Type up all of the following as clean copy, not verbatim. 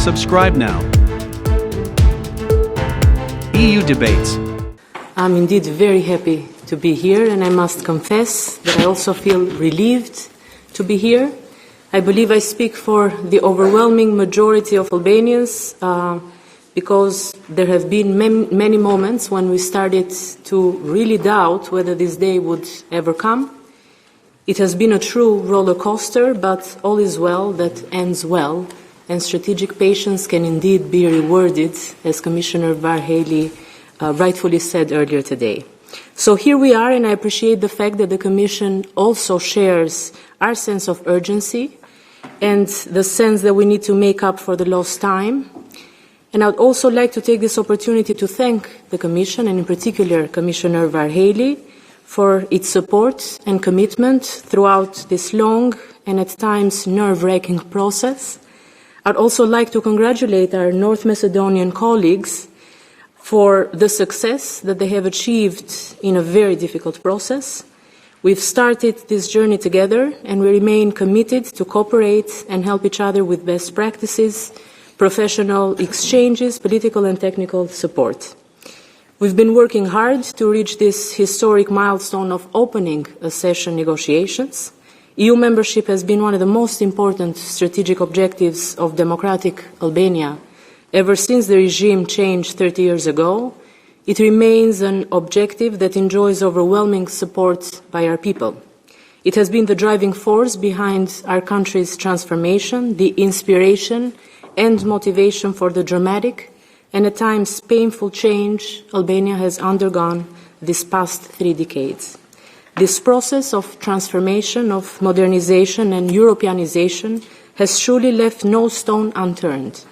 Subscribe now. EU Debates. I'm indeed very happy to be here, and I must confess that I also feel relieved to be here. I believe I speak for the overwhelming majority of Albanians because there have been many moments when we started to really doubt whether this day would ever come. It has been a true roller coaster, but all is well that ends well, and strategic patience can indeed be rewarded, as Commissioner Varhelyi rightfully said earlier today. So here we are, and I appreciate the fact that the Commission also shares our sense of urgency and the sense that we need to make up for the lost time. And I would also like to take this opportunity to thank the Commission, and in particular Commissioner Varhelyi, for its support and commitment throughout this long and at times nerve-wracking process. I'd also like to congratulate our North Macedonian colleagues for the success that they have achieved in a very difficult process. We've started this journey together, and we remain committed to cooperate and help each other with best practices, professional exchanges, political and technical support. We've been working hard to reach this historic milestone of opening accession negotiations. EU membership has been one of the most important strategic objectives of democratic Albania. Ever since the regime changed 30 years ago, it remains an objective that enjoys overwhelming support by our people. It has been the driving force behind our country's transformation, the inspiration and motivation for the dramatic and at times painful change Albania has undergone these past 3 decades. This process of transformation, of modernization and Europeanization has truly left no stone unturned.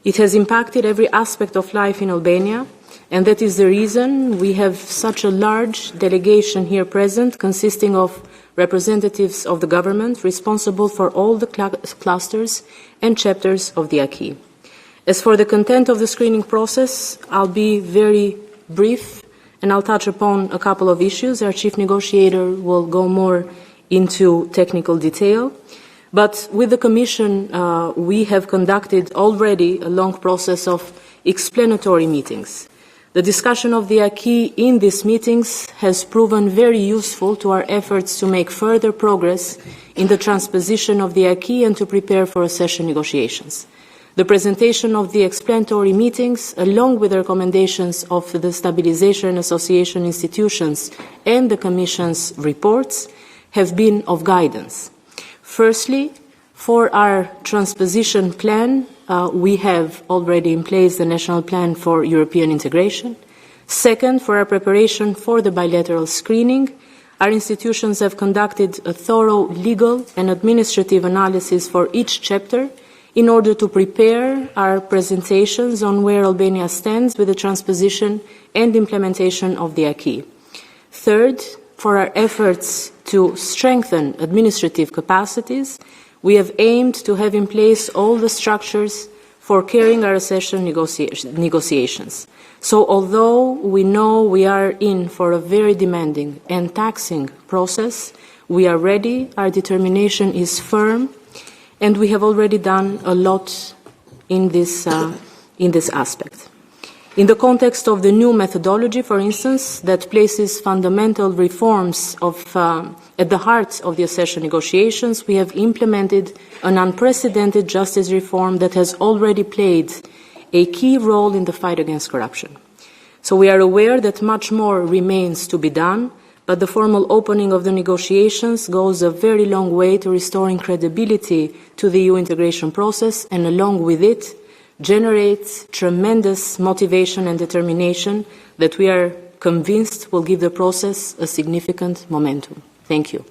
It has impacted every aspect of life in Albania, and that is the reason we have such a large delegation here present, consisting of representatives of the government responsible for all the clusters and chapters of the acquis. As for the content of the screening process, I'll be very brief, and I'll touch upon a couple of issues. Our chief negotiator will go more into technical detail. But with the Commission, we have conducted already a long process of explanatory meetings. The discussion of the acquis in these meetings has proven very useful to our efforts to make further progress in the transposition of the acquis and to prepare for accession negotiations. The presentation of the explanatory meetings, along with the recommendations of the Stabilization and Association institutions and the Commission's reports, have been of guidance. Firstly, for our transposition plan, we have already in place the National Plan for European Integration. Second, for our preparation for the bilateral screening, our institutions have conducted a thorough legal and administrative analysis for each chapter in order to prepare our presentations on where Albania stands with the transposition and implementation of the acquis. Third, for our efforts to strengthen administrative capacities, we have aimed to have in place all the structures for carrying our accession negotiations. So although we know we are in for a very demanding and taxing process, we are ready, our determination is firm, and we have already done a lot in this aspect. In the context of the new methodology, for instance, that places fundamental reforms at the heart of the accession negotiations, we have implemented an unprecedented justice reform that has already played a key role in the fight against corruption. So we are aware that much more remains to be done, but the formal opening of the negotiations goes a very long way to restoring credibility to the EU integration process, and along with it, generates tremendous motivation and determination that we are convinced will give the process a significant momentum. Thank you.